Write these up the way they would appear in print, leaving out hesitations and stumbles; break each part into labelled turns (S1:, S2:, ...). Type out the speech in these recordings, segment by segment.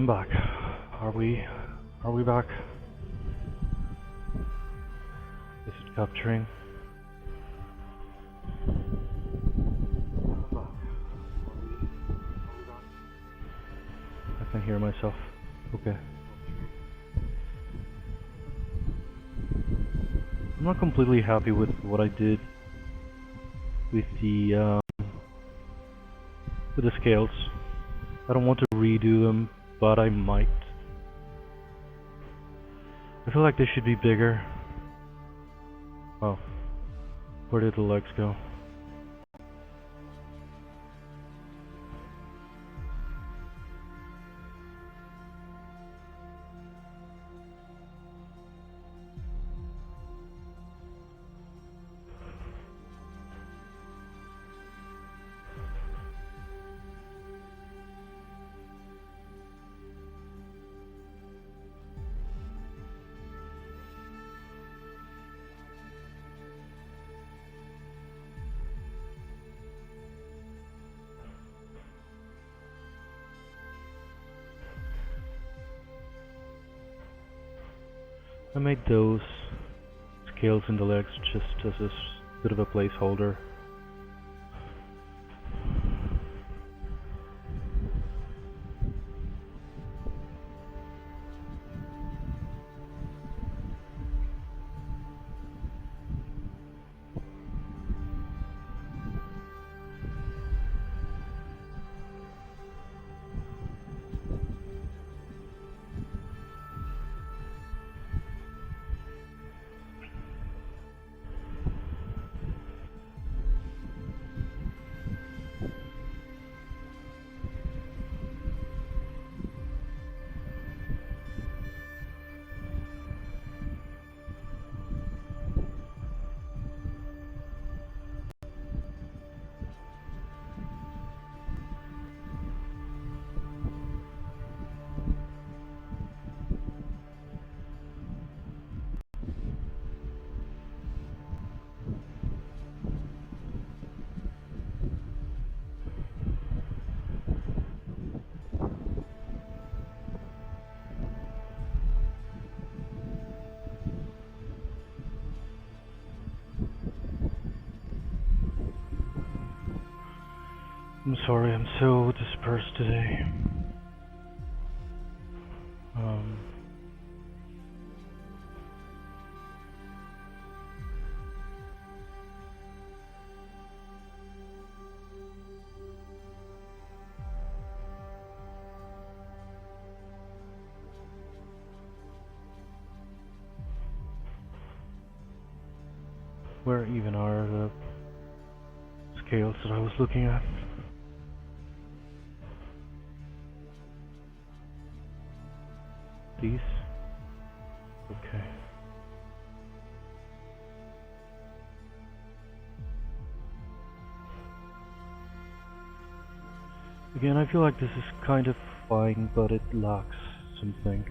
S1: I'm back. Are we back? Is it capturing? I can hear myself. Okay. I'm not completely happy with what I did with the scales. I don't want to redo them, but I might. I feel like they should be bigger. Oh, where did the legs go? I made those scales in the legs just as a bit of a placeholder. I'm sorry, I'm so dispersed today. Where even are the scales that I was looking at? These? Okay. Again, I feel like this is kind of fine, but it lacks something.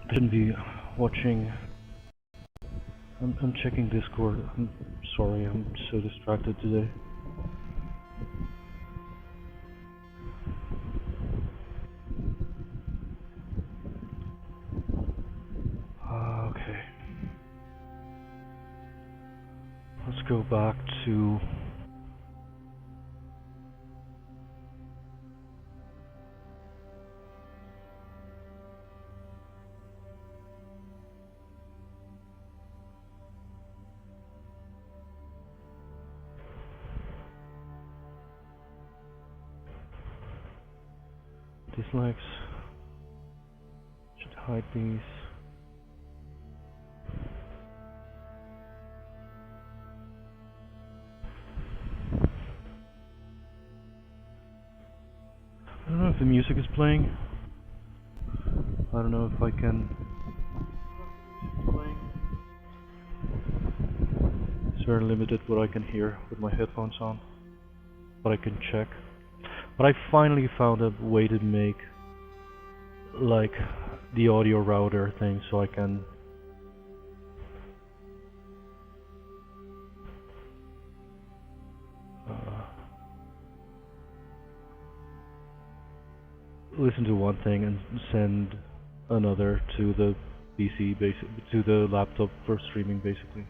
S1: I shouldn't be watching. I'm checking Discord. I'm sorry, I'm so distracted today. Okay. Let's go back to dislikes. Should hide these. I don't know if the music is playing. I don't know if I can. It's very limited what I can hear with my headphones on, but I can check. But I finally found a way to make like the audio router thing so I can listen to one thing and send another to the PC, to the laptop for streaming basically.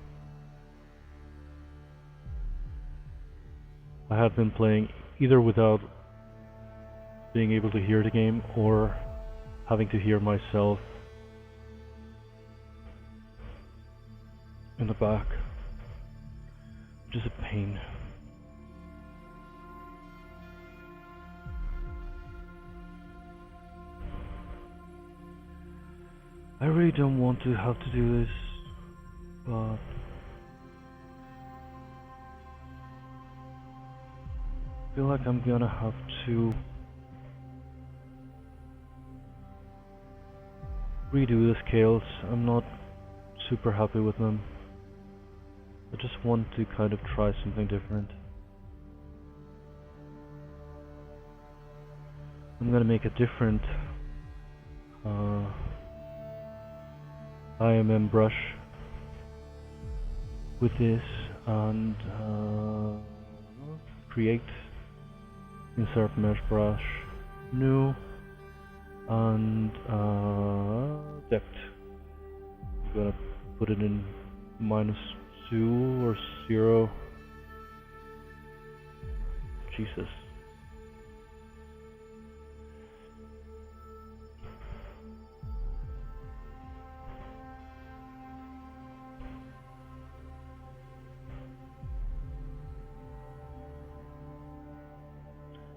S1: I have been playing either without being able to hear the game or having to hear myself in the back, which is a pain. I really don't want to have to do this, but I feel like I'm gonna have to redo the scales. I'm not super happy with them. I just want to kind of try something different. I'm gonna make a different AEM brush with this and create, insert mesh brush, new, and depth. I'm gonna put it in -2 or 0. Jesus.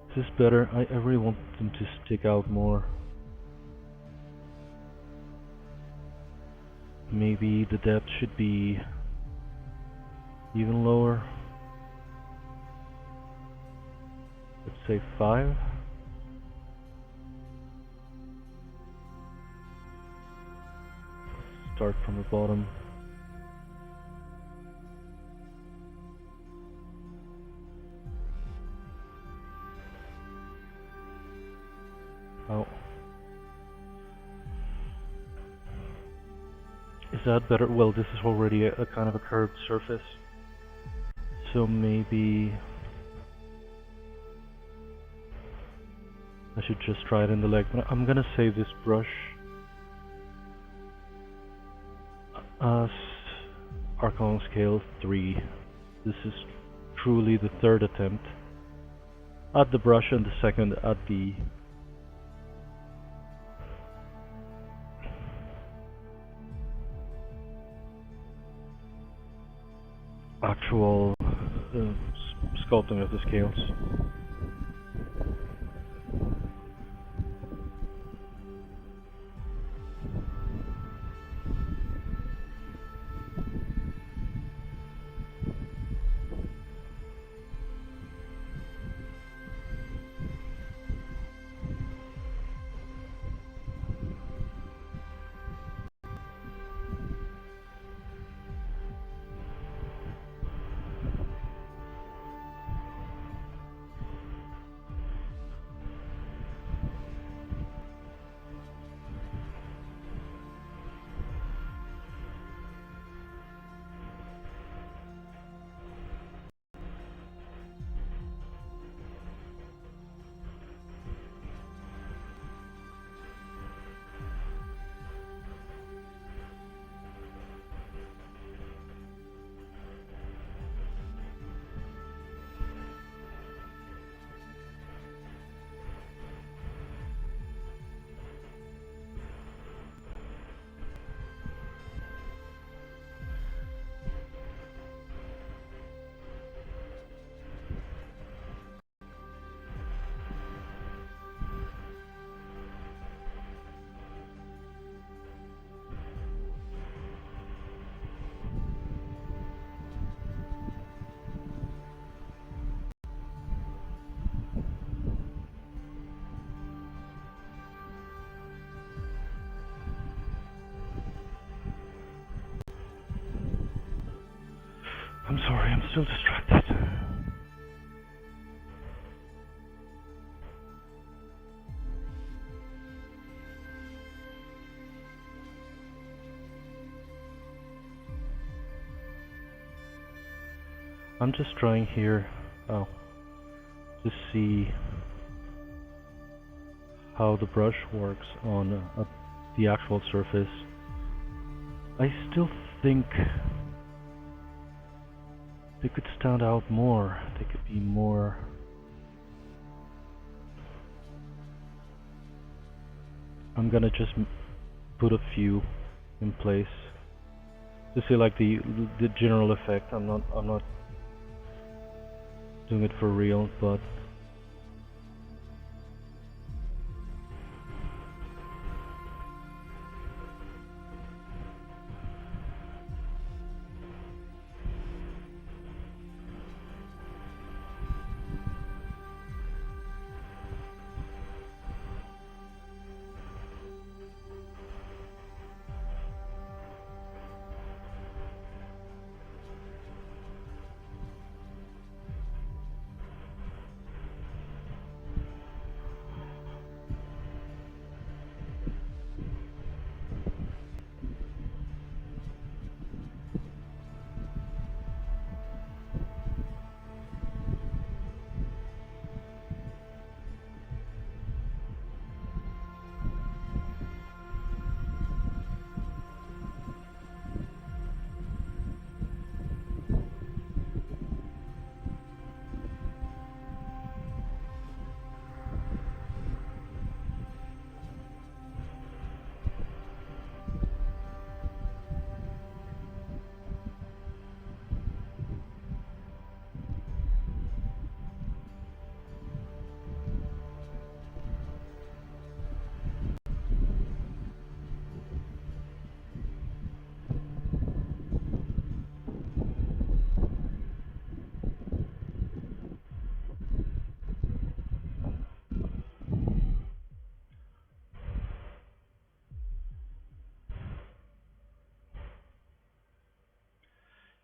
S1: Is this better? I really want them to stick out more. Maybe the depth should be even lower. Let's say 5. Start from the bottom. Oh. Is that better? Well, this is already a kind of a curved surface. So maybe I should just try it in the leg. But I'm gonna save this brush as Archelon scale 3. This is truly the third attempt at the brush and the second at the actual sculpting of the scales. sorry, I'm still distracted. I'm just trying here, to see how the brush works on the actual surface. I still think they could stand out more. They could be more... I'm gonna just put a few in place to see like the general effect. I'm not doing it for real, but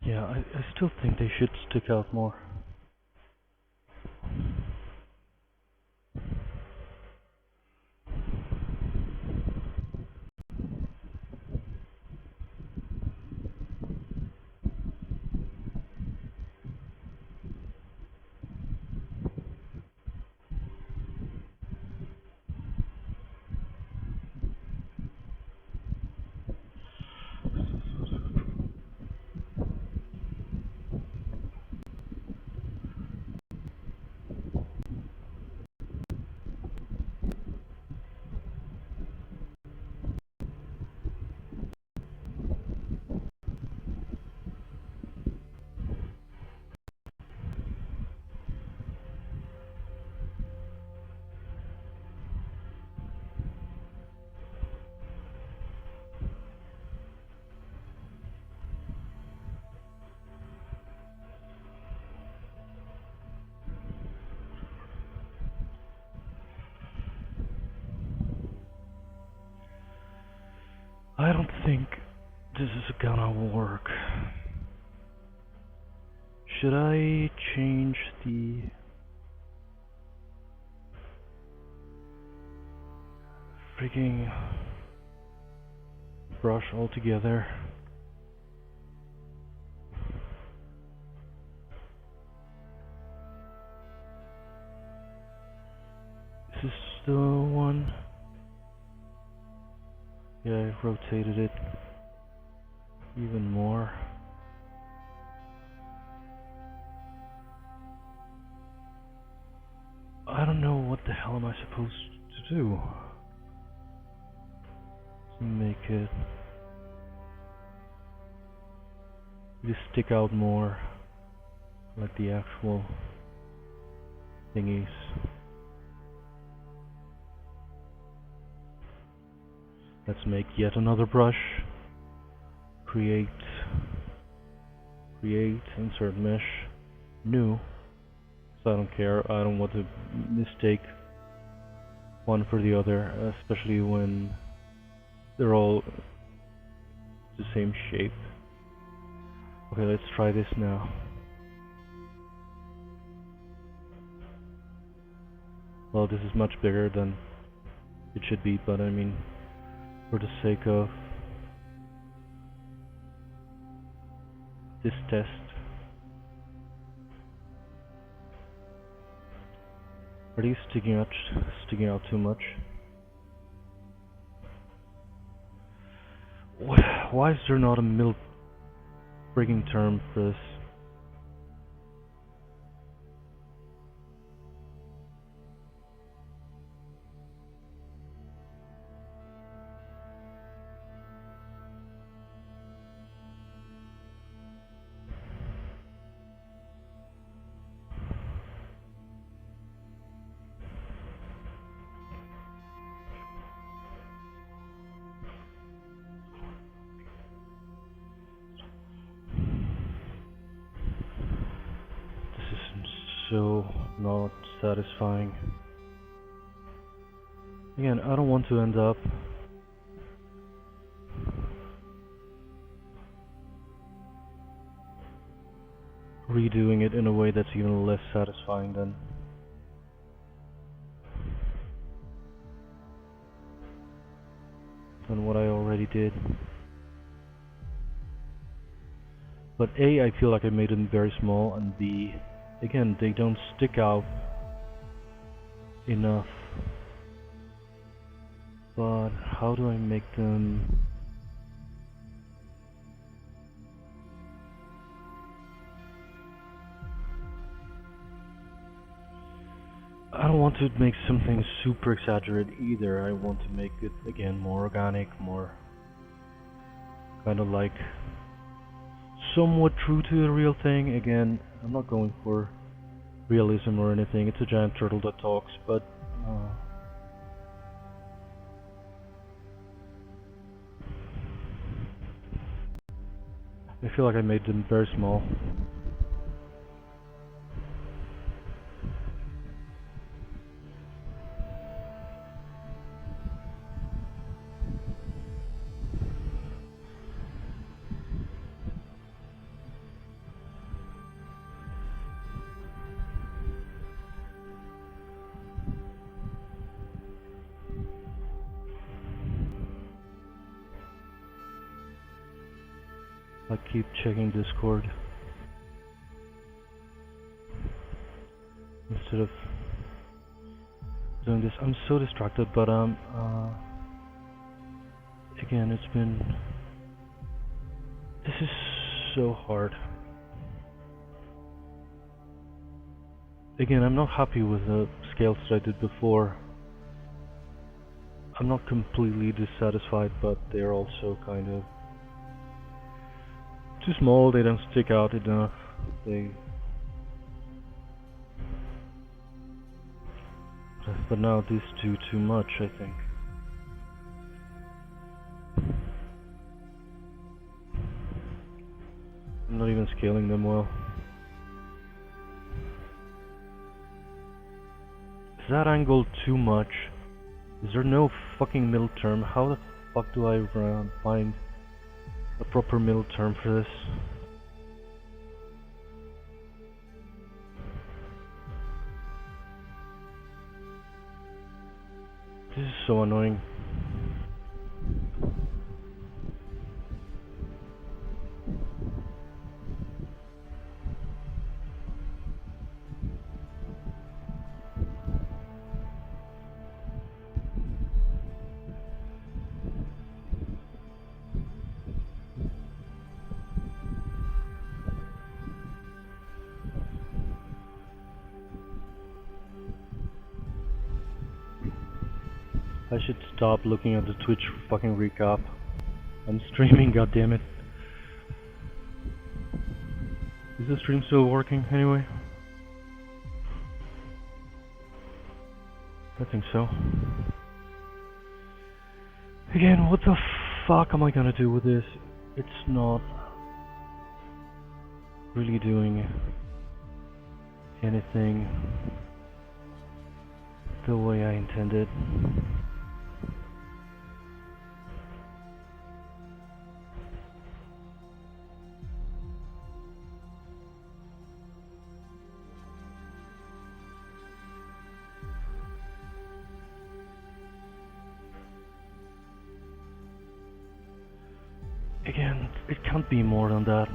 S1: yeah, I still think they should stick out more. I don't think this is gonna work. Should I change the freaking brush altogether? Is this the one? Yeah, I rotated it even more. I don't know what the hell am I supposed to do to make it just stick out more like the actual thingies. Let's make yet another brush. Create, insert mesh, new. So I don't care, I don't want to mistake one for the other, especially when they're all the same shape. Okay, let's try this now. Well, this is much bigger than it should be, but I mean, for the sake of this test, are these sticking out too much? Why is there not a mill frigging term for this? So not satisfying. Again, I don't want to end up redoing it in a way that's even less satisfying than what I already did. But A, I feel like I made them very small, and B, again, they don't stick out enough. But how do I make them? I don't want to make something super exaggerated either. I want to make it, again, more organic, more kind of like somewhat true to the real thing. Again, I'm not going for realism or anything. It's a giant turtle that talks, but I feel like I made them very small. I keep checking Discord instead of doing this. I'm so distracted, but again, this is so hard. Again, I'm not happy with the scales that I did before. I'm not completely dissatisfied, but they're also kind of too small. They don't stick out enough. But now these do too much, I think. I'm not even scaling them well. Is that angle too much? Is there no fucking middle term? How the fuck do I find a proper middle term for this? This is so annoying. I should stop looking at the Twitch fucking recap. I'm streaming, goddammit. Is the stream still working anyway? I think so. Again, what the fuck am I gonna do with this? It's not really doing anything the way I intended. Again, it can't be more than that.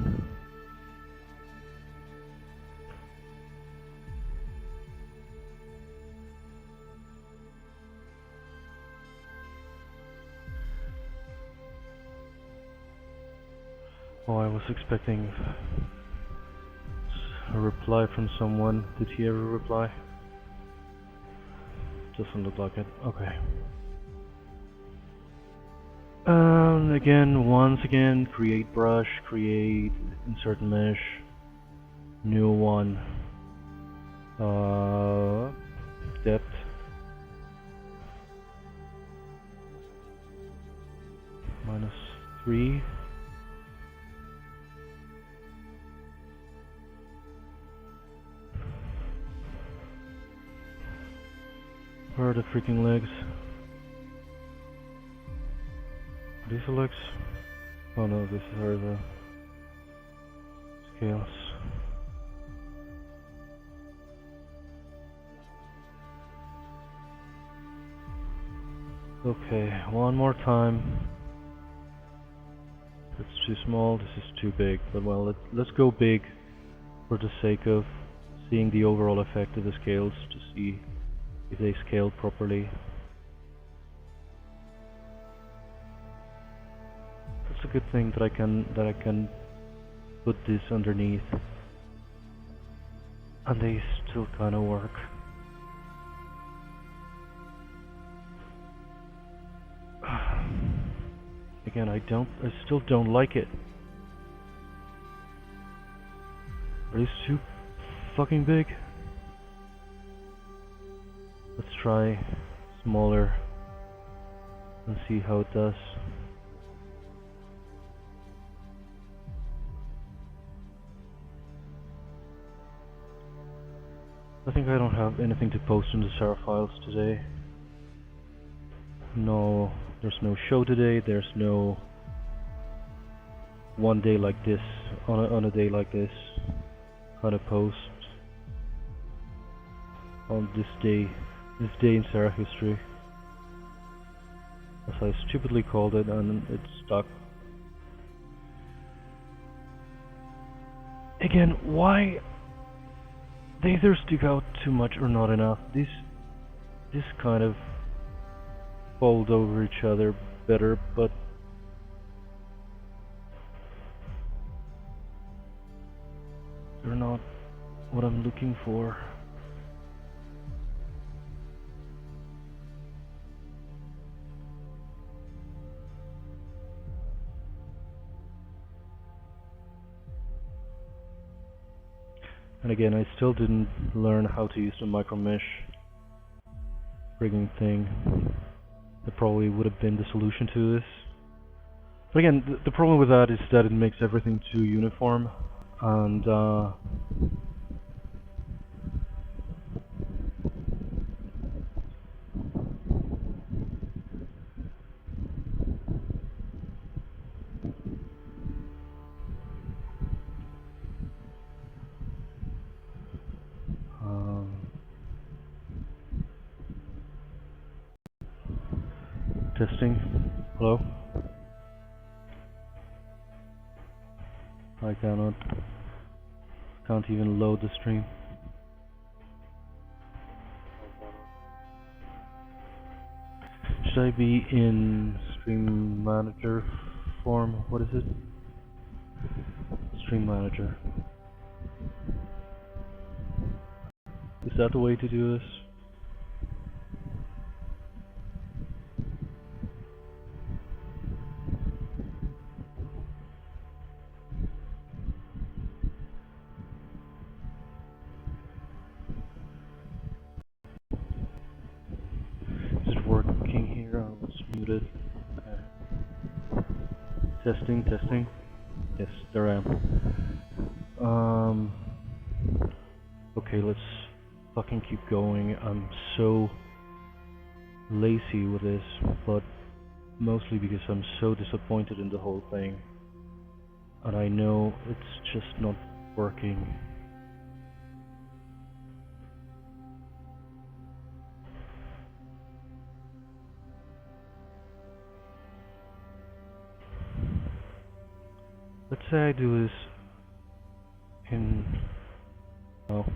S1: Oh, I was expecting a reply from someone. Did he ever reply? Doesn't look like it. Okay. Once again, create brush, create insert mesh, new one, depth, -3. Where are the freaking legs? Are these the legs? Oh no, these are the scales. Okay, one more time. That's too small, this is too big, but well, let's go big for the sake of seeing the overall effect of the scales, to see if they scale properly. It's a good thing that I can put this underneath, and they still kind of work. Again, I still don't like it. Are these too fucking big? Let's try smaller and see how it does. I think I don't have anything to post in the Sarah files today. No, there's no show today, there's no one day like this, on a day like this, kind of post on this day in Sarah history, as I stupidly called it, and it's stuck. Again, why they either stick out too much or not enough. This kind of fold over each other better, but they're not what I'm looking for. And again, I still didn't learn how to use the micro mesh frigging thing. That probably would have been the solution to this. But again, the problem with that is that it makes everything too uniform, and testing. Hello? I can't even load the stream. Should I be in stream manager form? What is it? Stream manager. Is that the way to do this? Is it working here? I was muted. Okay. Testing. Yes, there I am. Okay, let's fucking keep going. I'm so lazy with this, but mostly because I'm so disappointed in the whole thing. And I know it's just not working. Let's say I do this in, oh,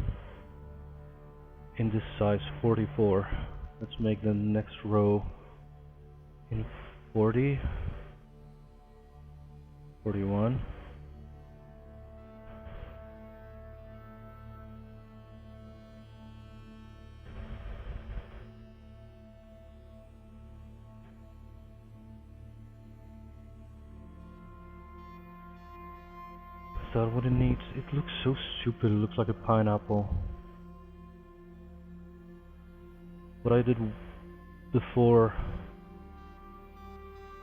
S1: in this size 44. Let's make the next row in 40, 41. Is that what it needs? It looks so stupid, it looks like a pineapple. What I did before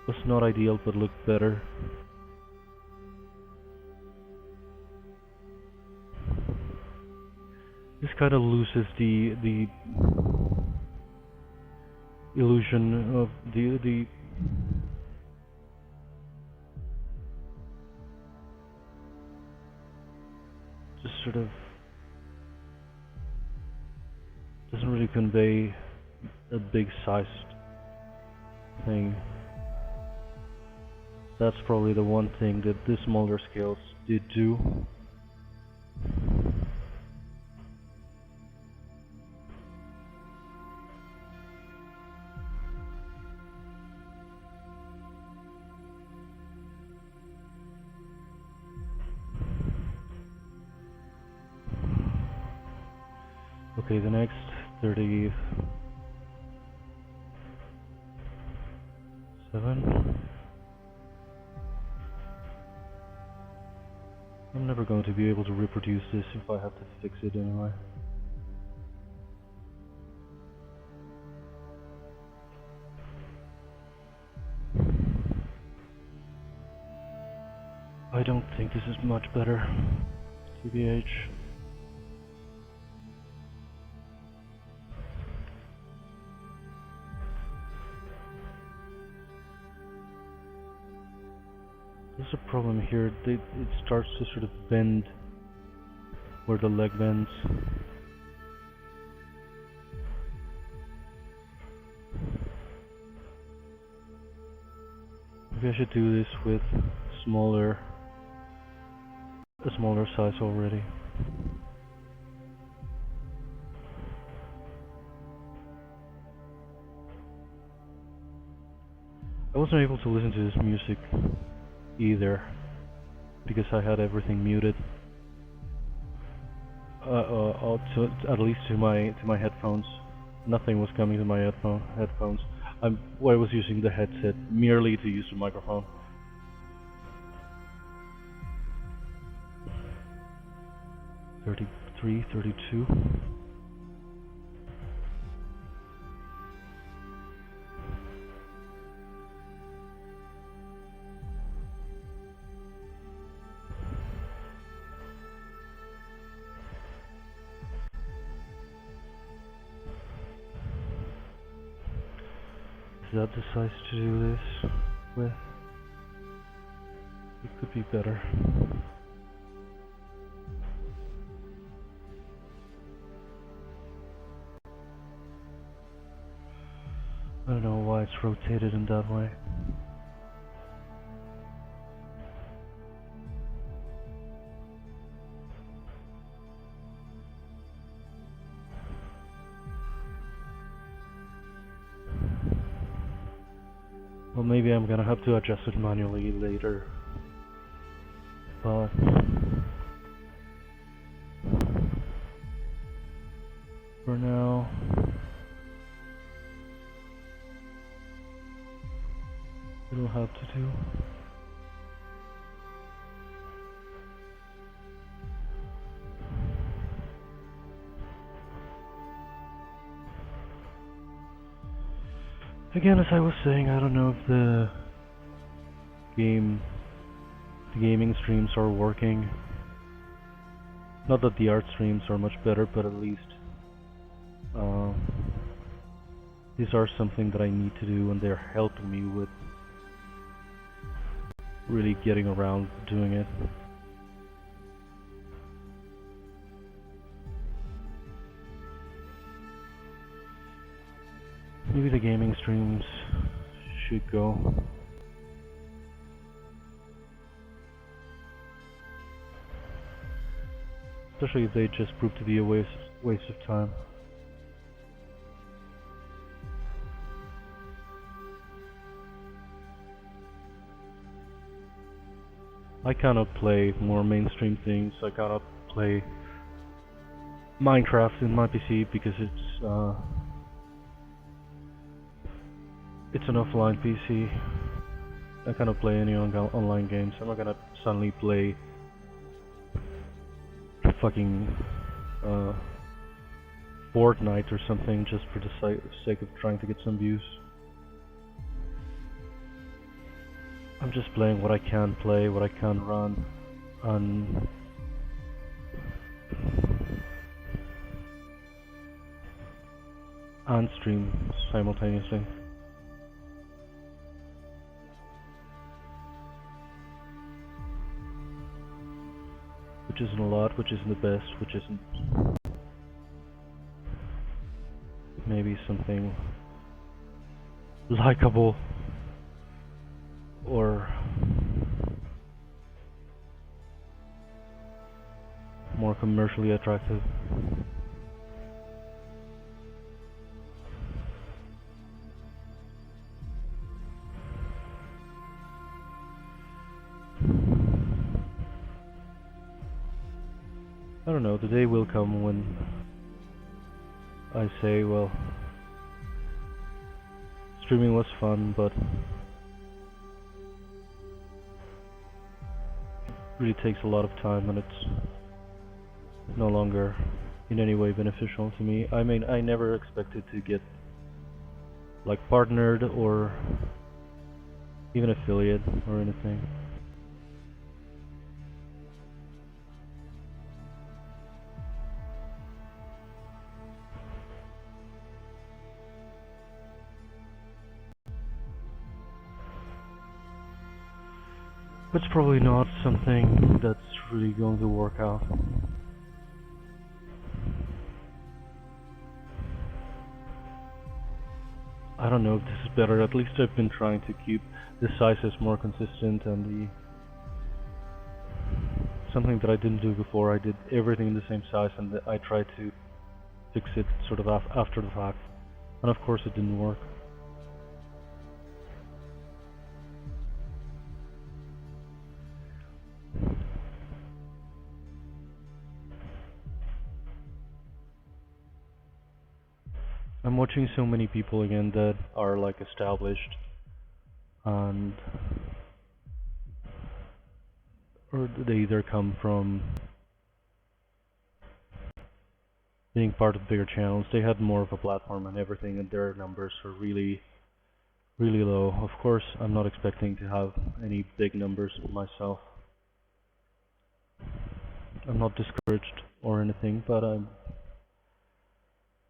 S1: was not ideal, but looked better. This kind of loses the illusion of the just sort of doesn't really convey a big sized thing. That's probably the one thing that the smaller scales did do. Okay, the next 37. I'm never going to be able to reproduce this if I have to fix it anyway. I don't think this is much better, TBH. There's a problem here. It starts to sort of bend where the leg bends. Maybe I should do this with a smaller size already. I wasn't able to listen to this music either because I had everything muted. At least to my headphones. Nothing was coming to my headphones. I was using the headset merely to use the microphone. $33, $32. Is that the size to do this with? It could be better. I don't know why it's rotated in that way. Well, maybe I'm gonna have to adjust it manually later, but for now it'll have to do. Again, as I was saying, I don't know if the gaming streams are working. Not that the art streams are much better, but at least these are something that I need to do, and they're helping me with really getting around doing it. Maybe the gaming streams should go. especially if they just prove to be a waste of time. I cannot play more mainstream things. I cannot play Minecraft in my PC because it's an offline PC. I cannot play any online games. I'm not gonna suddenly play fucking Fortnite or something just for the sake of trying to get some views. I'm just playing what I can play, what I can run, and stream simultaneously. Which isn't a lot, which isn't the best, which isn't maybe something likable or more commercially attractive. I don't know, the day will come when I say, well, streaming was fun, but it really takes a lot of time and it's no longer in any way beneficial to me. I mean, I never expected to get like partnered or even affiliate or anything. It's probably not something that's really going to work out. I don't know if this is better. At least I've been trying to keep the sizes more consistent and something that I didn't do before. I did everything in the same size and I tried to fix it sort of after the fact. And of course it didn't work. I'm watching so many people again that are like established and or they either come from being part of bigger channels, they had more of a platform and everything and their numbers are really low. Of course I'm not expecting to have any big numbers myself. I'm not discouraged or anything, but I'm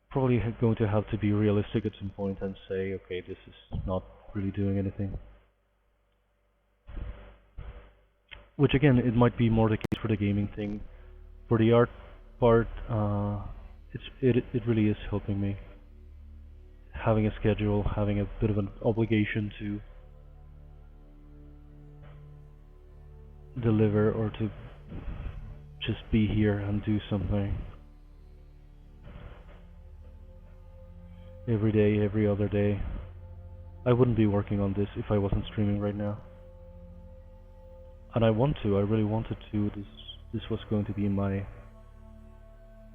S1: probably going to have to be realistic at some point and say, okay, this is not really doing anything. Which again, it might be more the case for the gaming thing. For the art part, it really is helping me. Having a schedule, having a bit of an obligation to deliver or to just be here and do something. Every day, every other day. I wouldn't be working on this if I wasn't streaming right now. And I really wanted to. This was going to be my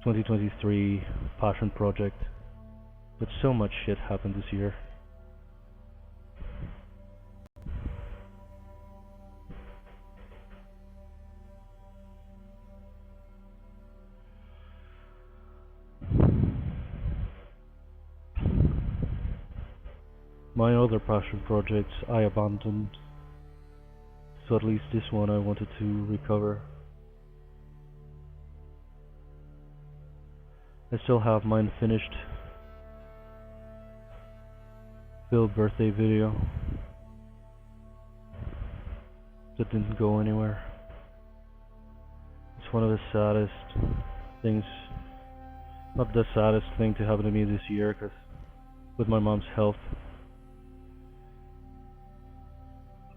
S1: 2023 passion project. But so much shit happened this year. My other passion projects I abandoned, so at least this one I wanted to recover. I still have my unfinished Phil birthday video that didn't go anywhere. It's one of the saddest things, not the saddest thing to happen to me this year, because with my mom's health,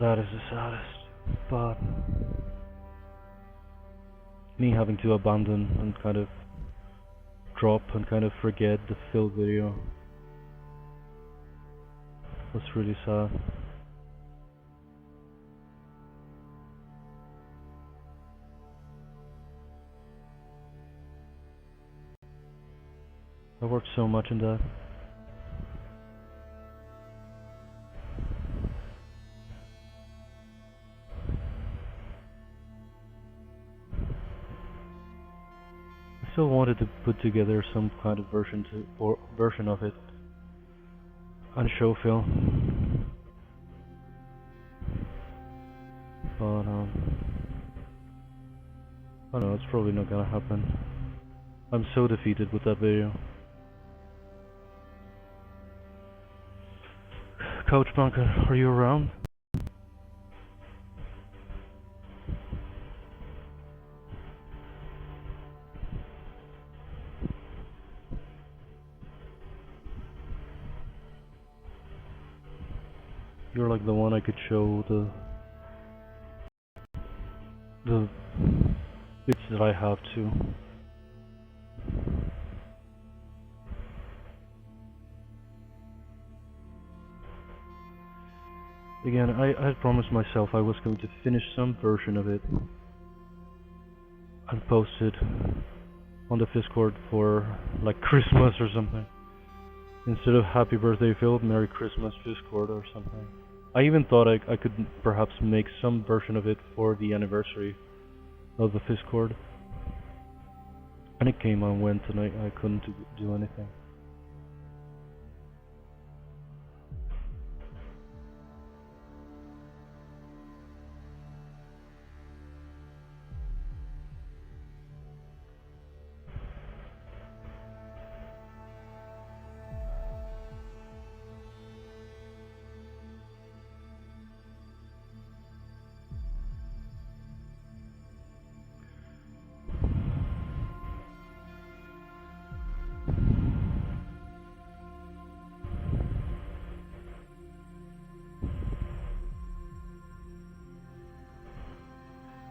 S1: that is the saddest, but me having to abandon and kind of drop and kind of forget the fill video was really sad. I worked so much in that. I still wanted to put together some kind of version of it and show Phil, but I don't know, it's probably not gonna happen. I'm so defeated with that video. Coach Bunker, are you around? You're like the one I could show the bits that I have to. Again, I had promised myself I was going to finish some version of it and post it on the Discord for like Christmas or something. Instead of Happy Birthday Phil, Merry Christmas Discord or something. I even thought I could perhaps make some version of it for the anniversary of the Discord. And it came and went and I couldn't do anything.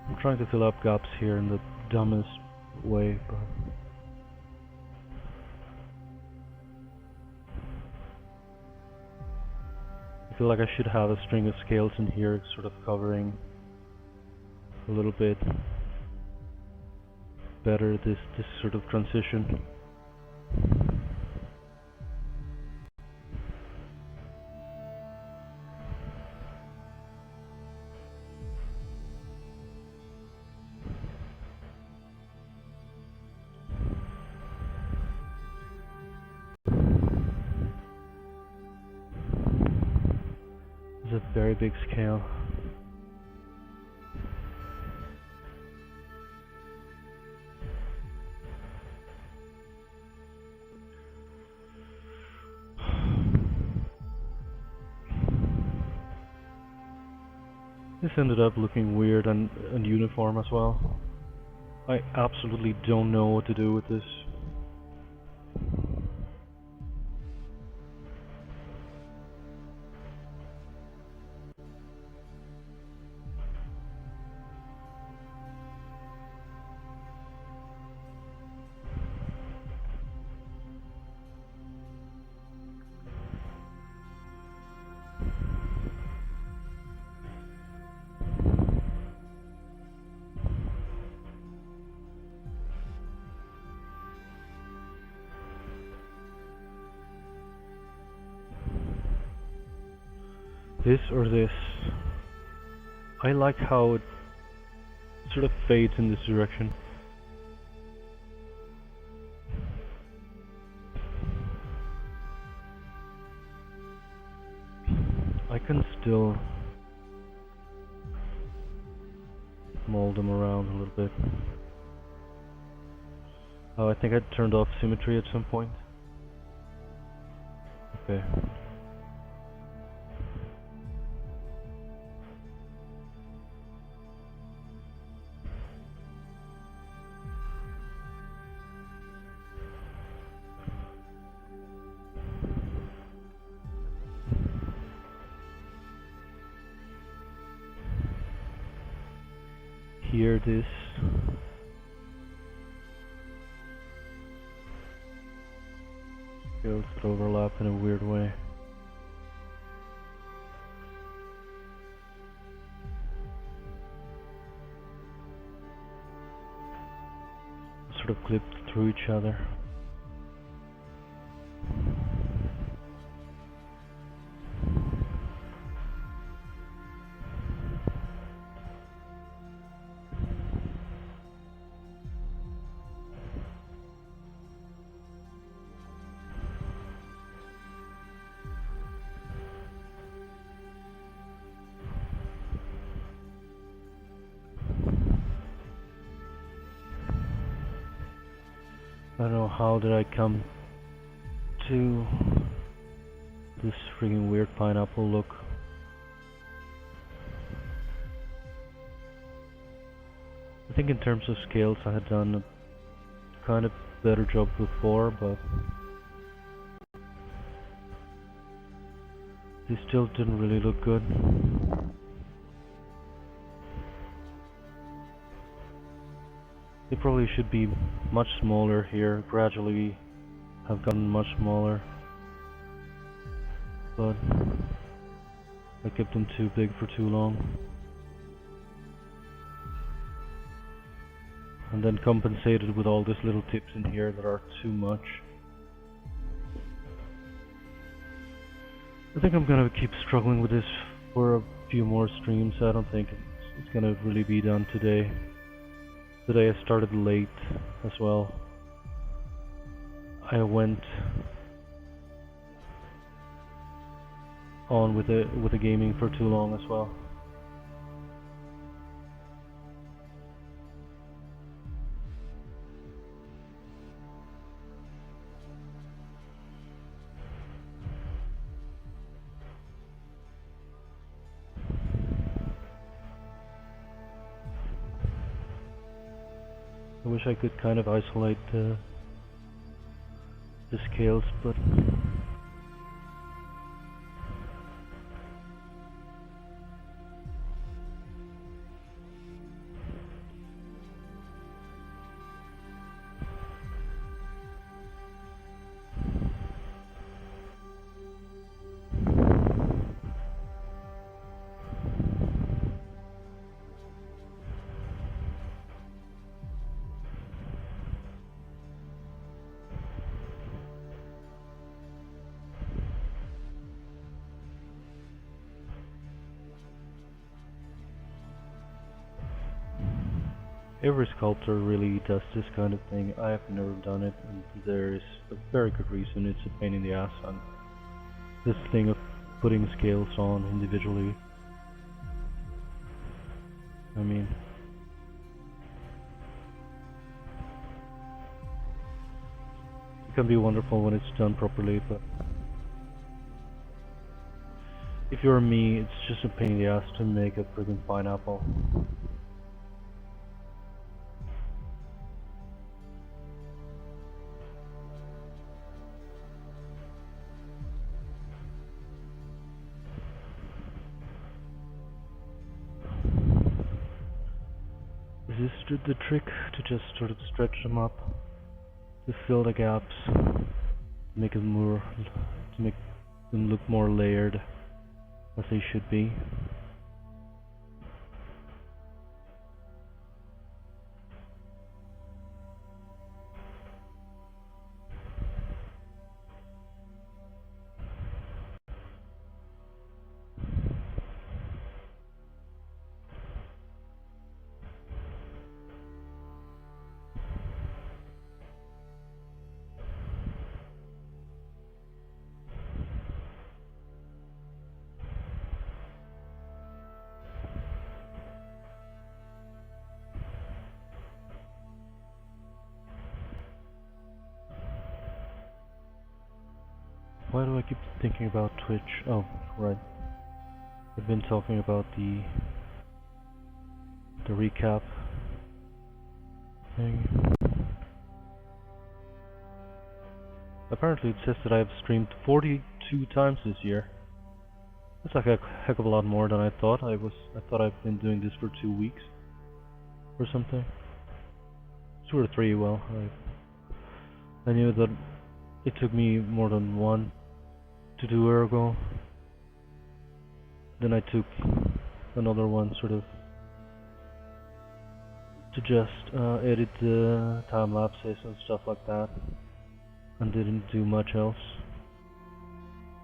S1: I'm trying to fill up gaps here in the dumbest way, but I feel like I should have a string of scales in here sort of covering a little bit better this sort of transition. It's a very big scale. This ended up looking weird and uniform as well. I absolutely don't know what to do with this. This or this. I like how it sort of fades in this direction. I can still mold them around a little bit. Oh, I think I turned off symmetry at some point. Okay. Here this scales that overlap in a weird way. Sort of clipped through each other. I don't know how did I come to this freaking weird pineapple look. I think in terms of scales I had done a kind of better job before, but they still didn't really look good. They probably should be much smaller here, gradually have gotten much smaller, but I kept them too big for too long. And then compensated with all these little tips in here that are too much. I think I'm gonna keep struggling with this for a few more streams. I don't think it's gonna really be done today. Today I started late as well. I went on with the gaming for too long as well. I wish I could kind of isolate the scales, but every sculptor really does this kind of thing. I have never done it, and there is a very good reason. It's a pain in the ass, and this thing of putting scales on individually. I mean, it can be wonderful when it's done properly, but if you're me, it's just a pain in the ass to make a friggin' pineapple. Is this the trick, to just sort of stretch them up, to fill the gaps, make them more, to make them look more layered, as they should be? Why do I keep thinking about Twitch? Oh, right. I've been talking about the recap thing. Apparently it says that I've streamed 42 times this year. That's like a heck of a lot more than I thought. I thought I've been doing this for 2 weeks or something. 2 or 3, well, I knew that it took me more than one to do ergo. Then I took another one sort of to just edit the time lapses and stuff like that, and didn't do much else.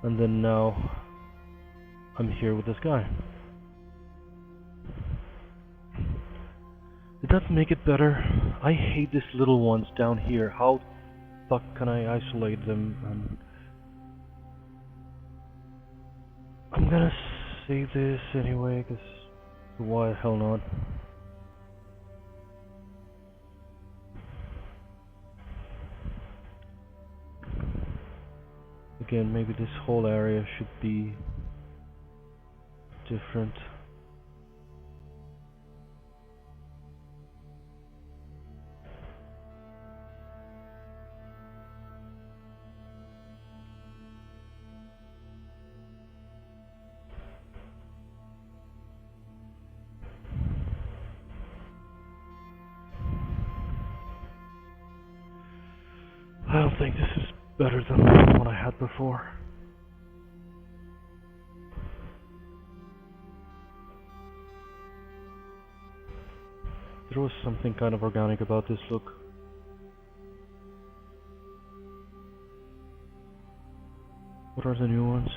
S1: And then now I'm here with this guy. Did that make it better? I hate these little ones down here. How the fuck can I isolate them? And I'm gonna save this anyway, cause why the hell not? Again, maybe this whole area should be different. I don't think this is better than the one I had before. There was something kind of organic about this look. What are the new ones?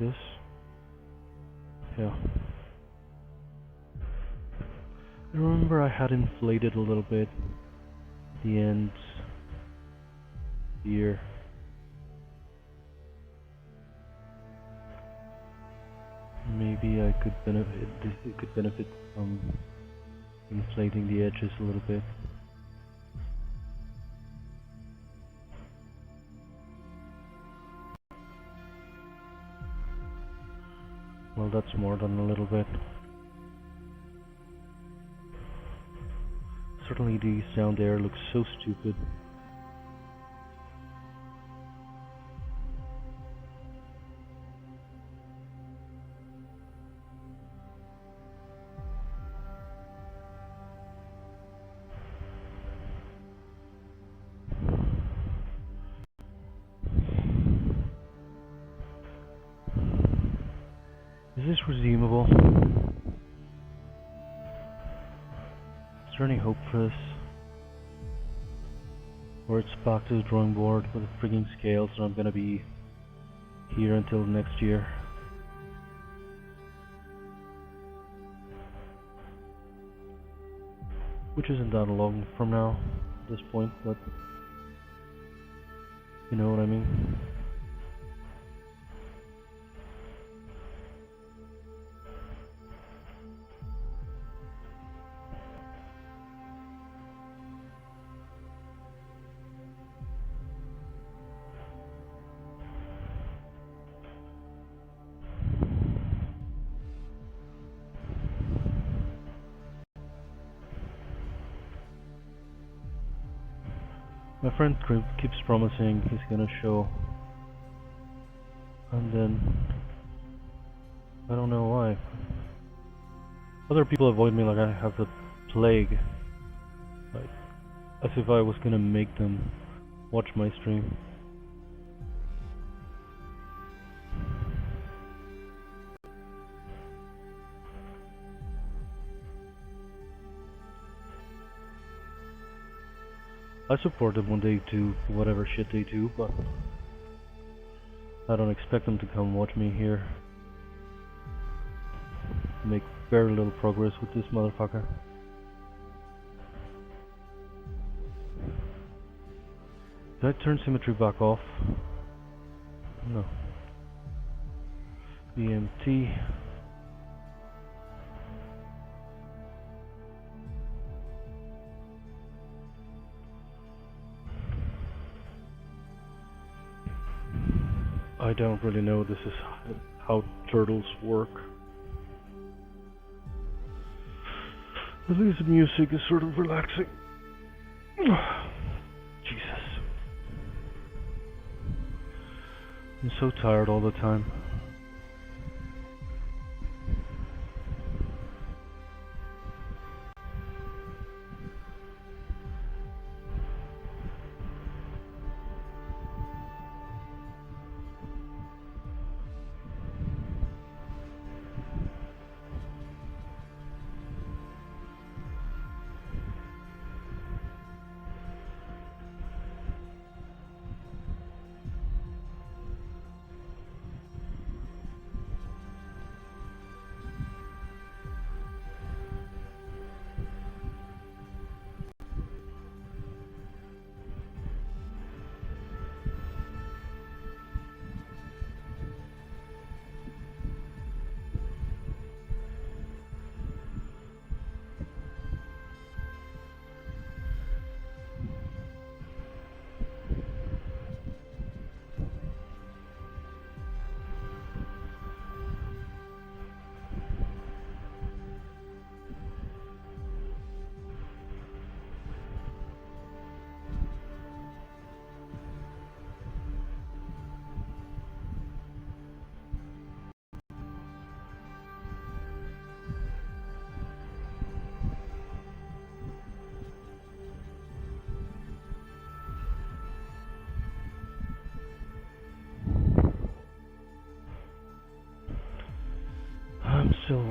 S1: This? Yeah. I remember I had inflated a little bit the ends here. Maybe I could benefit. It could benefit from inflating the edges a little bit. Well, that's more than a little bit. Certainly these down there look so stupid. Is this redeemable? Is there any hope for this? Or it's back to the drawing board with the frigging scales and I'm gonna be here until next year. Which isn't that long from now at this point, but you know what I mean. My friend keeps promising he's gonna show, and then I don't know why. Other people avoid me like I have the plague, like as if I was gonna make them watch my stream. I support them when they do whatever shit they do, but I don't expect them to come watch me here. Make very little progress with this motherfucker. Did I turn symmetry back off? No. BMT. I don't really know this is how turtles work. At least the music is sort of relaxing. Jesus. I'm so tired all the time.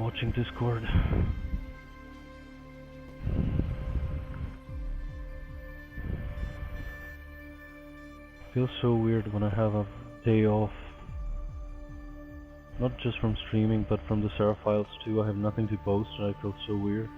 S1: watching Discord. Feels so weird when I have a day off. Not just from streaming, but from the Sarah files too. I have nothing to post and I feel so weird.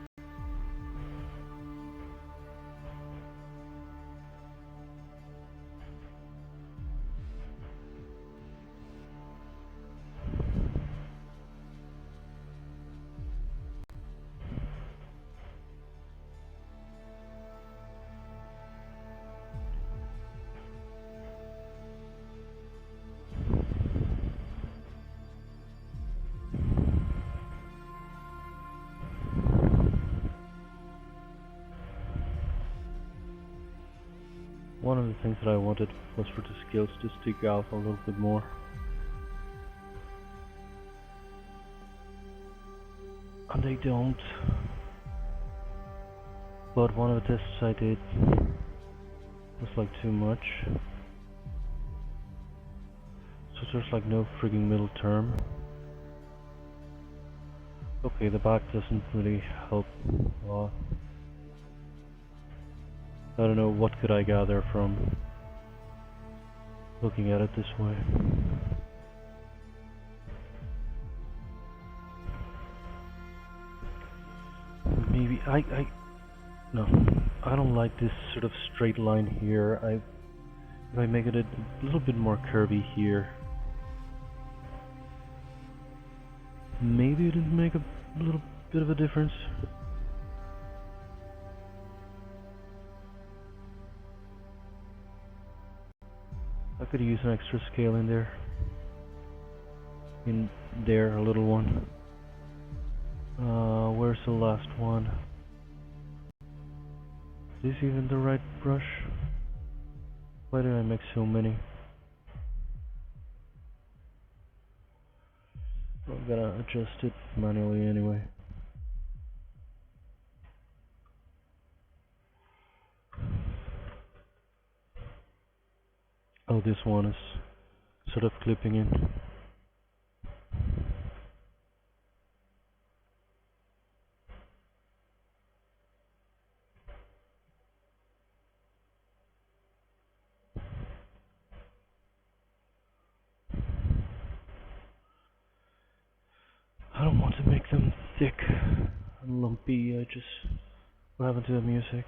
S1: One of the things that I wanted was for the skills to stick out a little bit more. And they don't. But one of the tests I did was like too much. So there's like no frigging middle term. Okay, the back doesn't really help a lot. I don't know, what could I gather from looking at it this way? Maybe no, I don't like this sort of straight line here. If I make it a little bit more curvy here, maybe it'll make a little bit of a difference. I could use an extra scale in there. A little one. Where's the last one? Is this even the right brush? Why did I make so many? I'm gonna adjust it manually anyway. Oh, this one is sort of clipping in. I don't want to make them thick and lumpy. What happened to the music?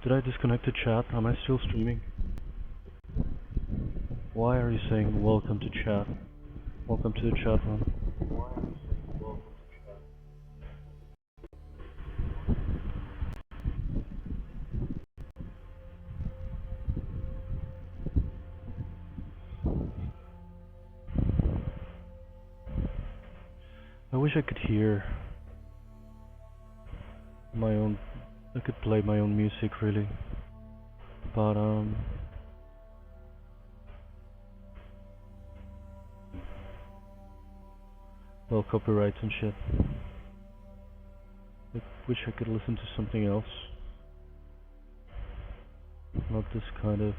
S1: Did I disconnect the chat? Am I still streaming? Why are you saying welcome to chat? Welcome to the chat room. Why are you saying welcome to chat? I wish I could hear my own. I could play my own music really, but well, copyrights and shit. I wish I could listen to something else, not this kind of.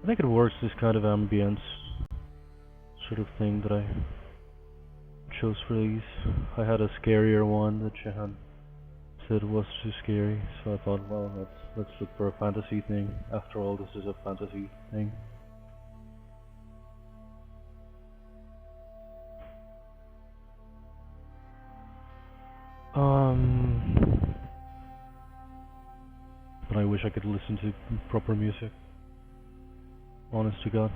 S1: I think it works, this kind of ambience sort of thing that I chose for these. I had a scarier one that Jahan said was too scary, so I thought, well, let's look for a fantasy thing. After all, this is a fantasy thing. But I wish I could listen to proper music. Honest to God.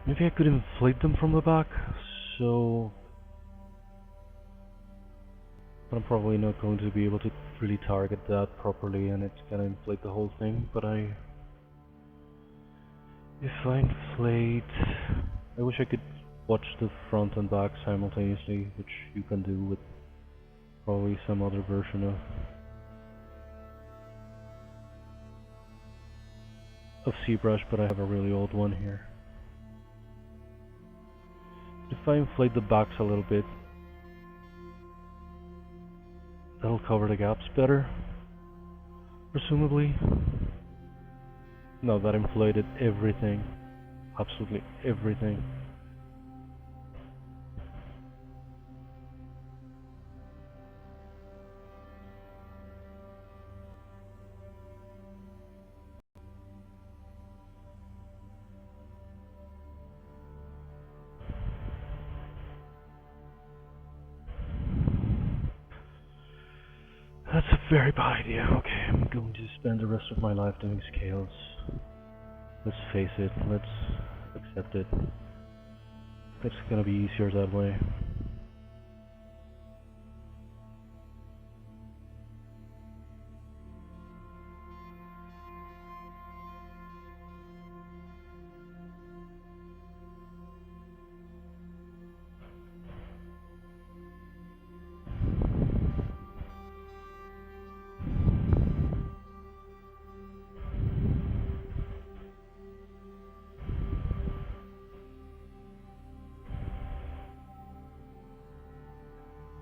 S1: Maybe I could inflate them from the back, so. But I'm probably not going to be able to really target that properly, and it's gonna inflate the whole thing. But if I inflate, I wish I could watch the front and back simultaneously, which you can do with probably some other version of ZBrush, but I have a really old one here. If I inflate the backs a little bit, that'll cover the gaps better, presumably. No, that inflated everything. Absolutely everything. That's a very bad idea. Okay, I'm going to spend the rest of my life doing scales. Let's face it, let's accept it. It's gonna be easier that way.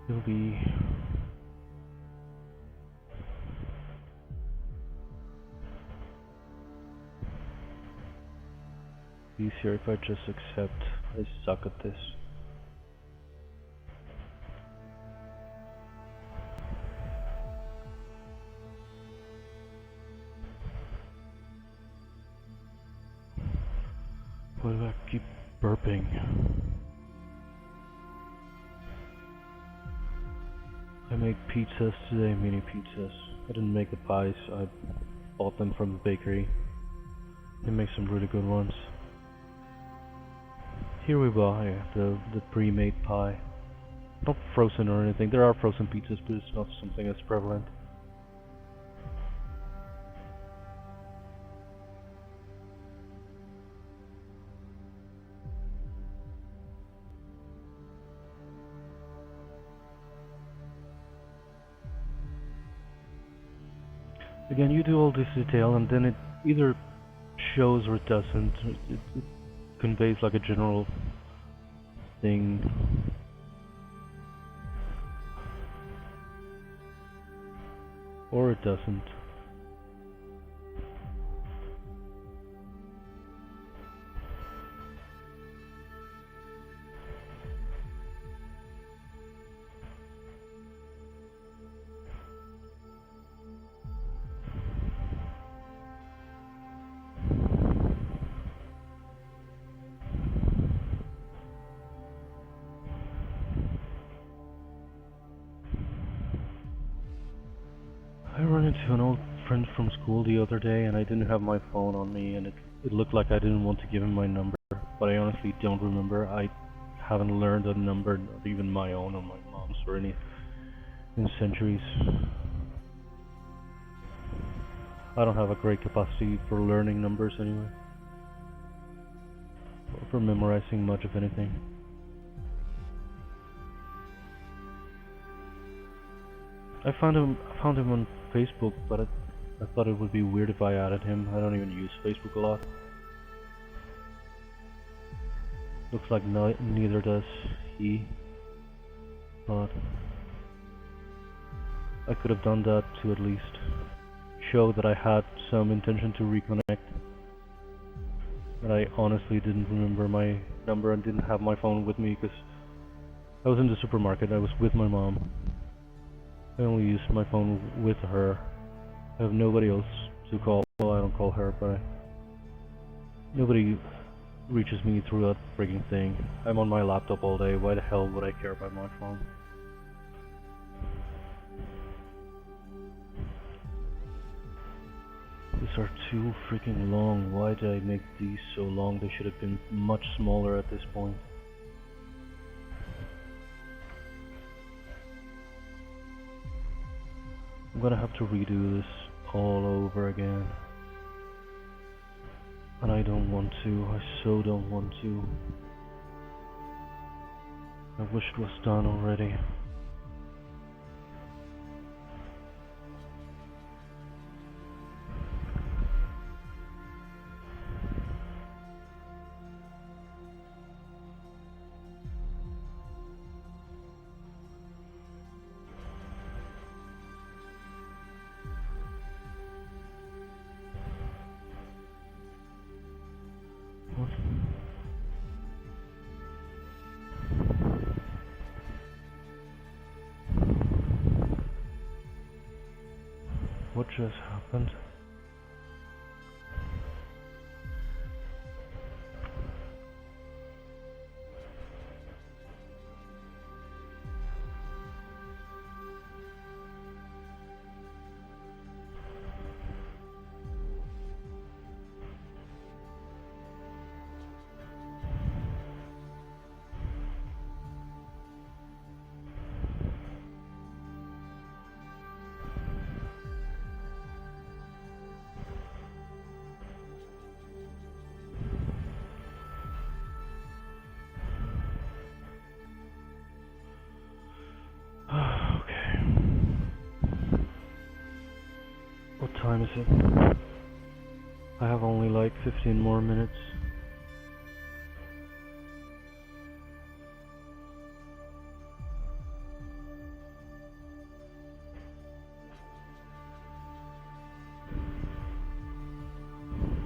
S1: It'll be easier if I just accept I suck at this. Why do I keep burping? I made pizzas today, mini pizzas. I didn't make the pies, I bought them from the bakery. They make some really good ones. Here we buy the pre-made pie. Not frozen or anything, there are frozen pizzas, but it's not something that's prevalent. Again, you do all this detail and then it either shows or it doesn't. It conveys like a general thing. Or it doesn't. I ran into an old friend from school the other day and I didn't have my phone on me and it looked like I didn't want to give him my number, but I honestly don't remember. I haven't learned a number, not even my own or my mom's or any, in centuries. I don't have a great capacity for learning numbers anyway, or for memorizing much of anything. I found him on Facebook, but I thought it would be weird if I added him. I don't even use Facebook a lot. Looks like neither does he. But I could have done that to at least show that I had some intention to reconnect. But I honestly didn't remember my number and didn't have my phone with me because I was in the supermarket. I was with my mom. I only use my phone with her. I have nobody else to call. Well, I don't call her, but nobody reaches me through that freaking thing. I'm on my laptop all day. Why the hell would I care about my phone? These are too freaking long. Why did I make these so long? They should have been much smaller at this point. I'm gonna have to redo this all over again. And I don't want to, I so don't want to. I wish it was done already. just happened? Okay. What time is it? I have only like 15 more minutes.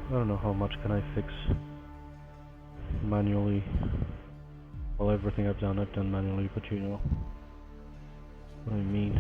S1: I don't know how much can I fix manually. Well, everything I've done manually, but you know what I mean.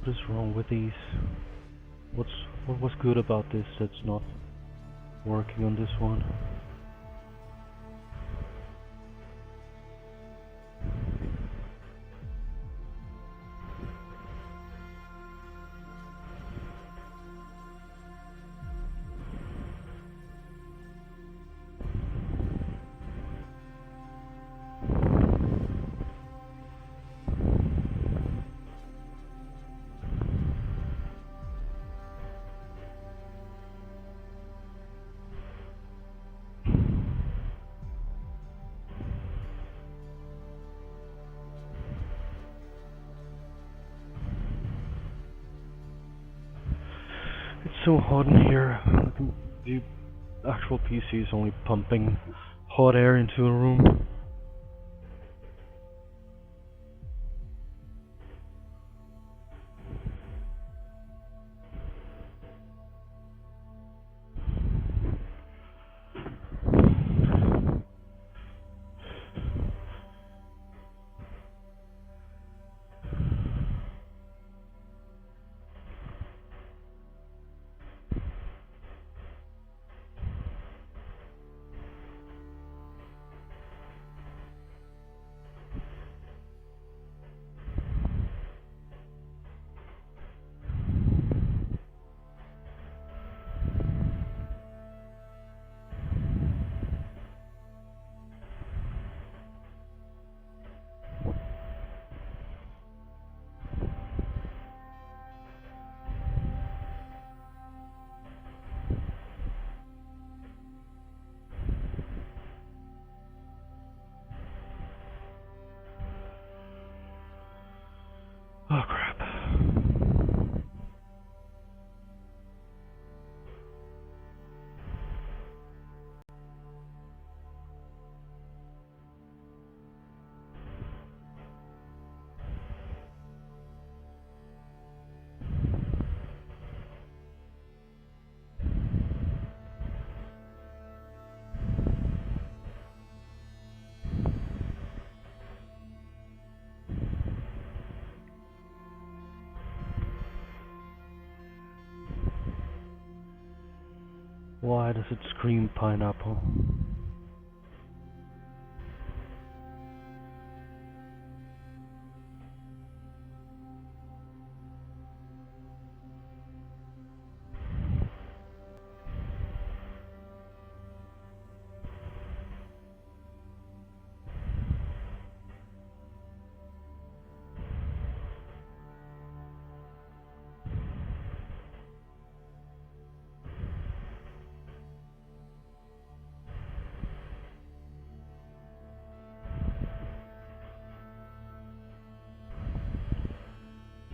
S1: What is wrong with these? What was good about this that's not working on this one? It's so hot in here. The actual PC is only pumping hot air into a room. Oh crap. Why does it scream pineapple?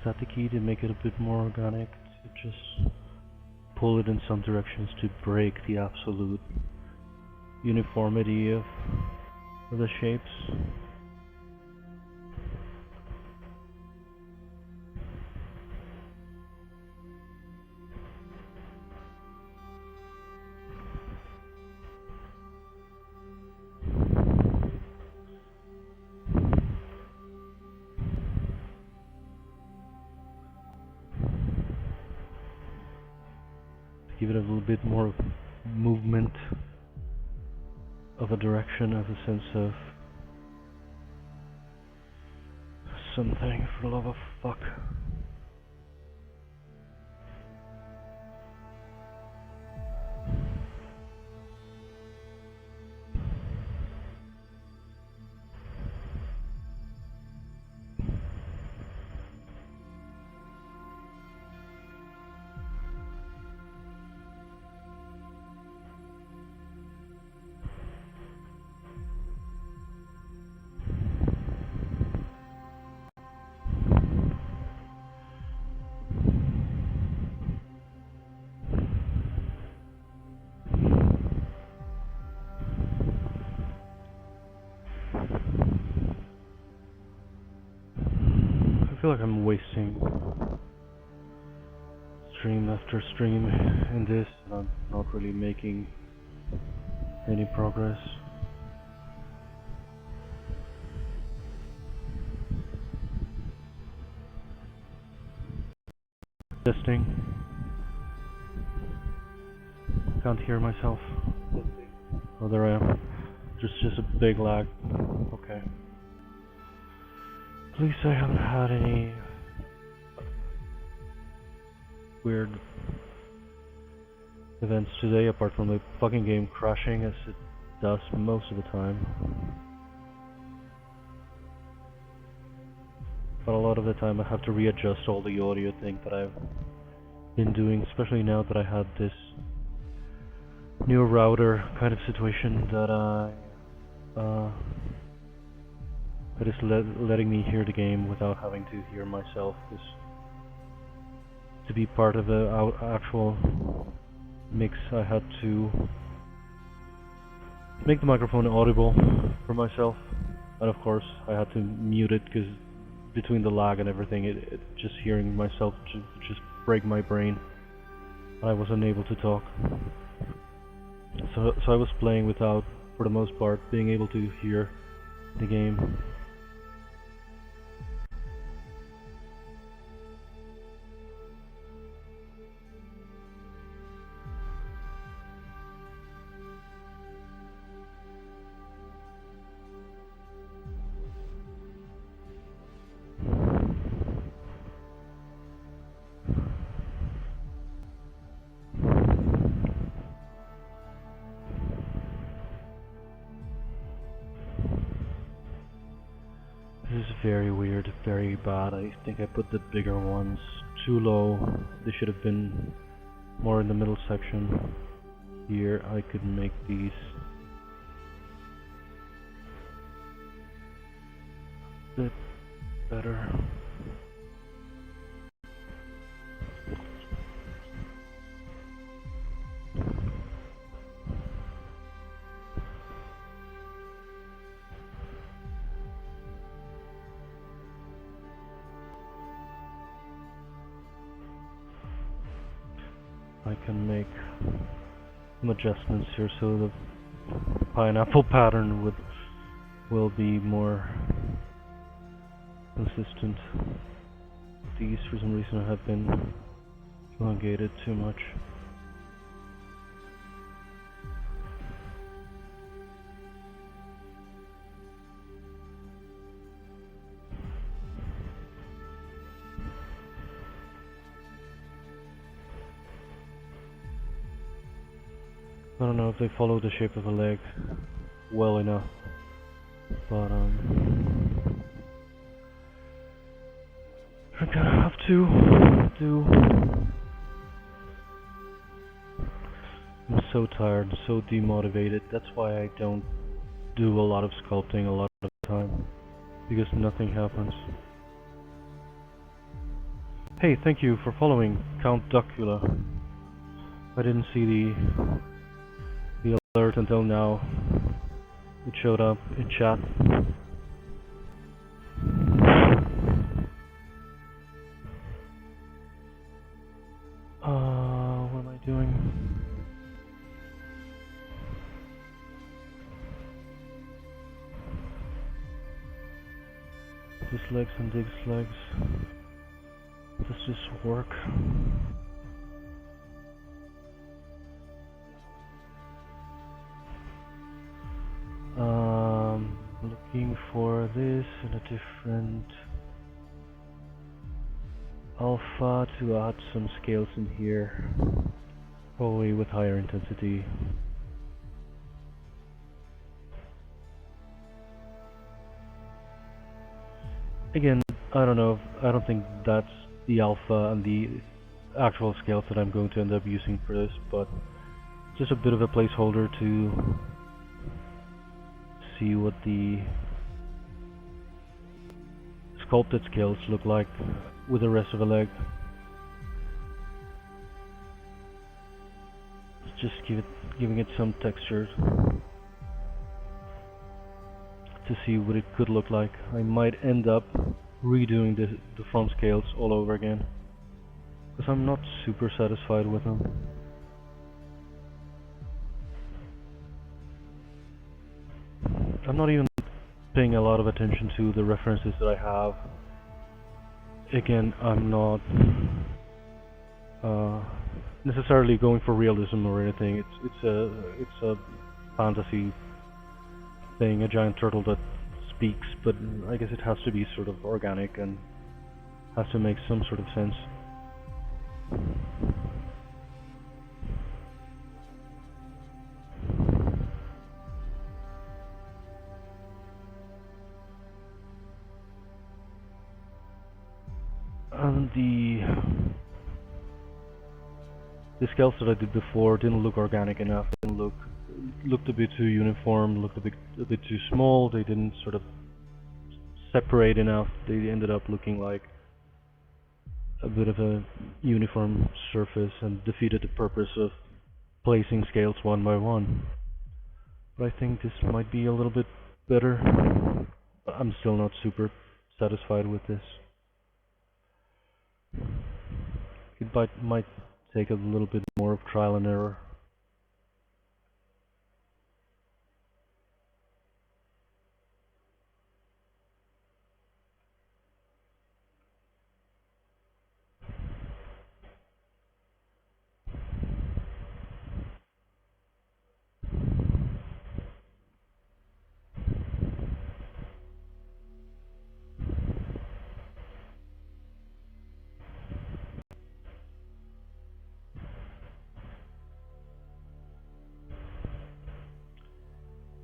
S1: staticky to make it a bit more organic, to just pull it in some directions to break the absolute uniformity of the shapes. Give it a little bit more movement of a direction, of a sense of something, for the love of fuck. I feel like I'm wasting stream after stream in this, and I'm not really making any progress. Testing. Can't hear myself. Oh, there I am. Just a big lag. Okay. At least I haven't had any weird events today, apart from the fucking game crashing as it does most of the time. But a lot of the time I have to readjust all the audio thing that I've been doing, especially now that I had this new router kind of situation that that is letting me hear the game without having to hear myself. Because to be part of the actual mix, I had to make the microphone audible for myself, and of course I had to mute it because between the lag and everything, it just hearing myself just break my brain, and I was unable to talk. So I was playing without, for the most part, being able to hear the game. This is very weird, very bad. I think I put the bigger ones too low. They should have been more in the middle section. Here I could make these a bit better. I can make some adjustments here so the pineapple pattern will be more consistent. These, for some reason, have been elongated too much. I don't know if they follow the shape of a leg well enough, but I'm gonna have to do. I'm so tired, so demotivated. That's why I don't do a lot of sculpting a lot of the time, because nothing happens. Hey, thank you for following Count Duckula. I didn't see the alert until now. It showed up in chat. What am I doing? Dislegs and dislegs. Does this work? Looking for this in a different alpha to add some scales in here, probably with higher intensity. Again, I don't know, I don't think that's the alpha and the actual scales that I'm going to end up using for this, but just a bit of a placeholder to see what the sculpted scales look like with the rest of the leg. It's just giving it some texture to see what it could look like. I might end up redoing the front scales all over again, because I'm not super satisfied with them. I'm not even paying a lot of attention to the references that I have. Again, I'm not necessarily going for realism or anything. It's a fantasy thing, a giant turtle that speaks, but I guess it has to be sort of organic and has to make some sort of sense. And the scales that I did before didn't look organic enough. Looked a bit too uniform. Looked a bit too small. They didn't sort of separate enough. They ended up looking like a bit of a uniform surface and defeated the purpose of placing scales one by one. But I think this might be a little bit better. I'm still not super satisfied with this. It might take a little bit more of trial and error.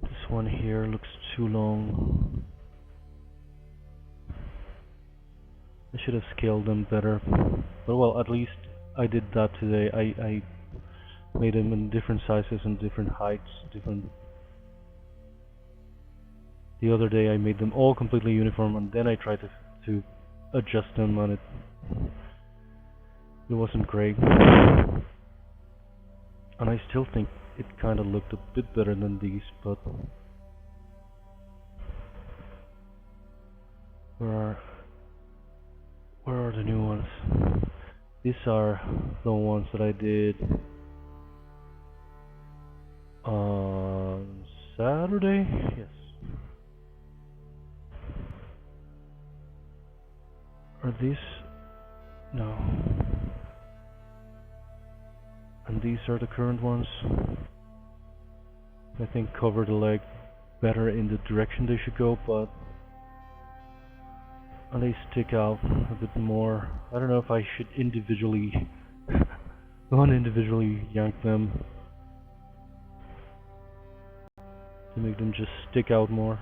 S1: This one here looks too long. I should have scaled them better. But well, at least I did that today. I made them in different sizes and different heights. The other day I made them all completely uniform, and then I tried to adjust them, and it wasn't great. And I still think it kind of looked a bit better than these, but where are the new ones? These are the ones that I did on Saturday? Yes. Are these? No. And these are the current ones. I think cover the leg better in the direction they should go, but they stick out a bit more. I don't know if I should individually yank them to make them just stick out more.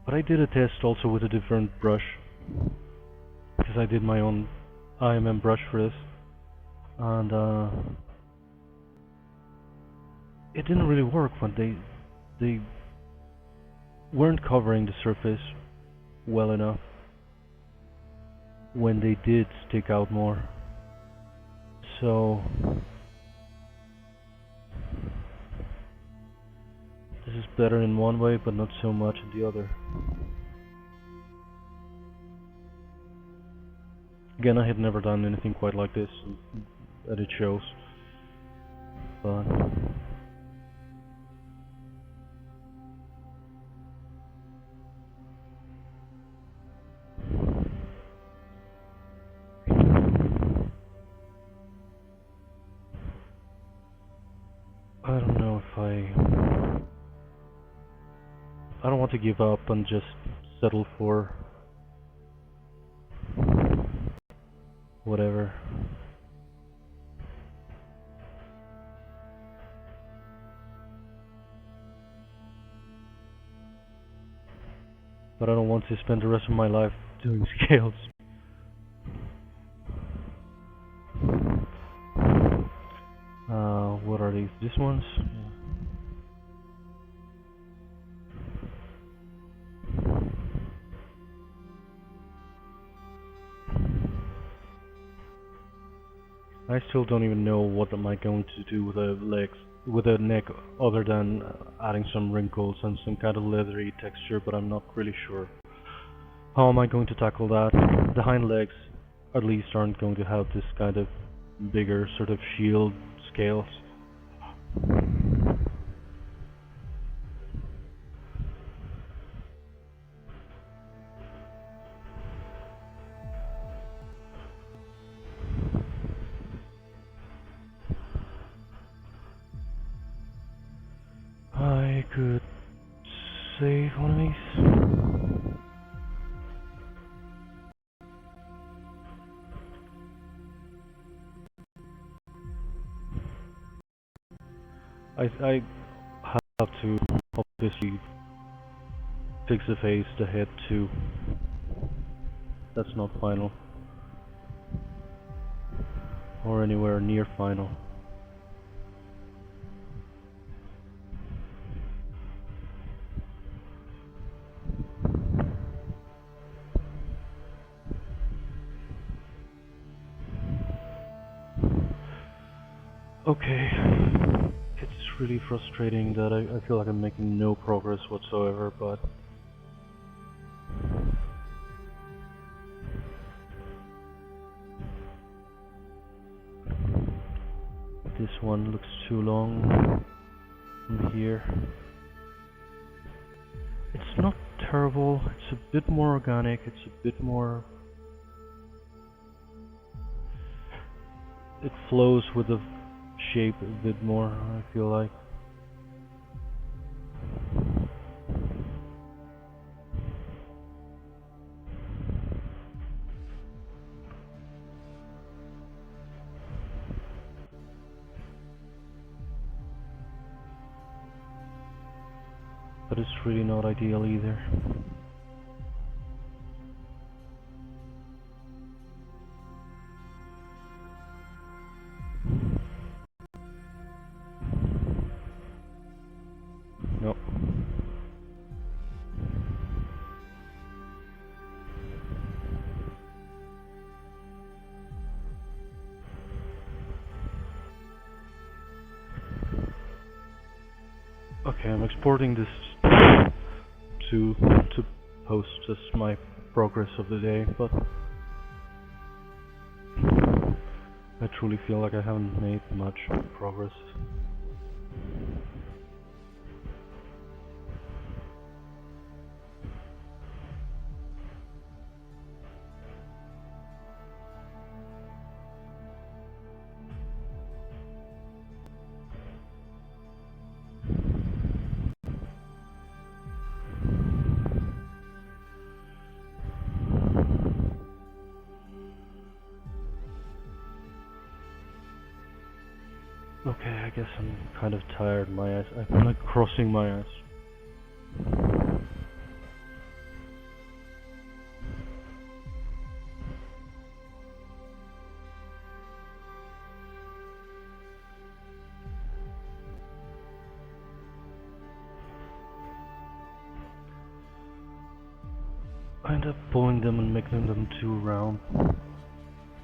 S1: But I did a test also with a different brush, because I did my own AEM brush for this, and it didn't really work when they weren't covering the surface well enough. when they did stick out more. So this is better in one way, but not so much in the other. Again, I had never done anything quite like this, and it shows. But I don't know if I don't want to give up and just settle for whatever. But I don't want to spend the rest of my life doing scales. What are these? These ones? Yeah. I still don't even know what am I going to do with the legs, with the neck, other than adding some wrinkles and some kind of leathery texture, but I'm not really sure. How am I going to tackle that? The hind legs, at least, aren't going to have this kind of bigger sort of shield scales. I could save one of these. I have to obviously fix the face, the head too. That's not final. Or anywhere near final. Okay, it's really frustrating that I feel like I'm making no progress whatsoever, but this one looks too long from here. It's not terrible, it's a bit more organic, it's a bit more... It flows with the shape a bit more, I feel like. But it's really not ideal either. Nope. Okay, I'm exporting this to post as my progress of the day, but I truly feel like I haven't made much progress. Okay, I guess I'm kind of tired. My eyes, I'm like crossing my eyes. I end up pulling them and making them too round.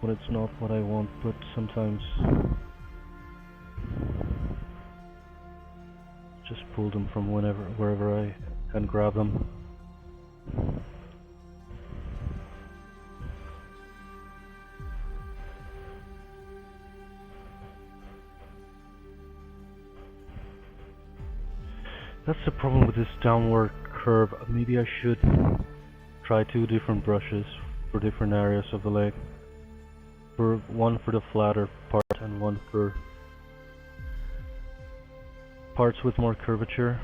S1: But it's not what I want, but sometimes just pull them from wherever I can grab them. That's the problem with this downward curve. Maybe I should try 2 different brushes for different areas of the leg. One for the flatter part and one for parts with more curvature.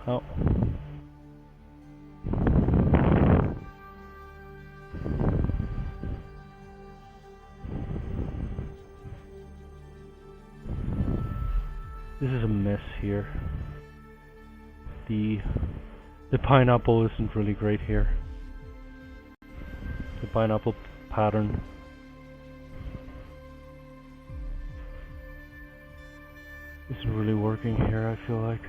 S1: Oh. This is a mess here. The pineapple isn't really great here. The pineapple pattern isn't really working here, I feel like.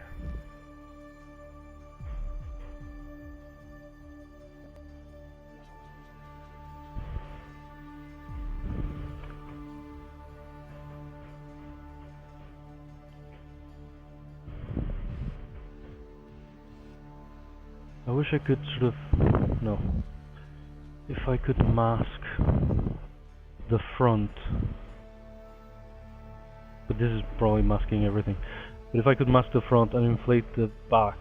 S1: I wish I could sort of, no, if I could mask the front, but this is probably masking everything, but if I could mask the front and inflate the back,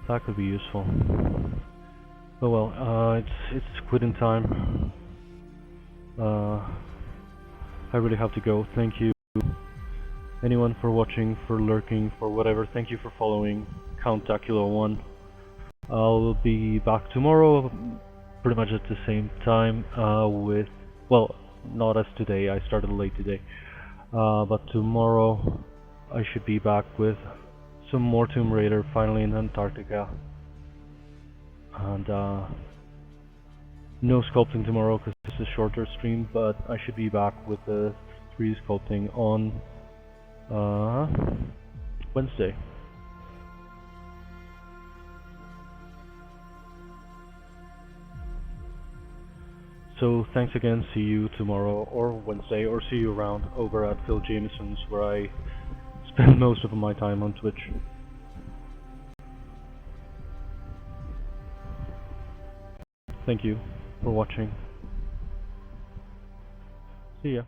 S1: that could be useful. Oh well, it's quitting time. I really have to go. Thank you anyone for watching, for lurking, for whatever. Thank you for following Count Dracula 1. I'll be back tomorrow, pretty much at the same time, with, well, not as today, I started late today, but tomorrow I should be back with some more Tomb Raider, finally in Antarctica, and no sculpting tomorrow because this is a shorter stream, but I should be back with the 3D-Sculpting on Wednesday. So thanks again, see you tomorrow or Wednesday, or see you around over at Phil Jameson's, where I spend most of my time on Twitch. Thank you for watching. See ya.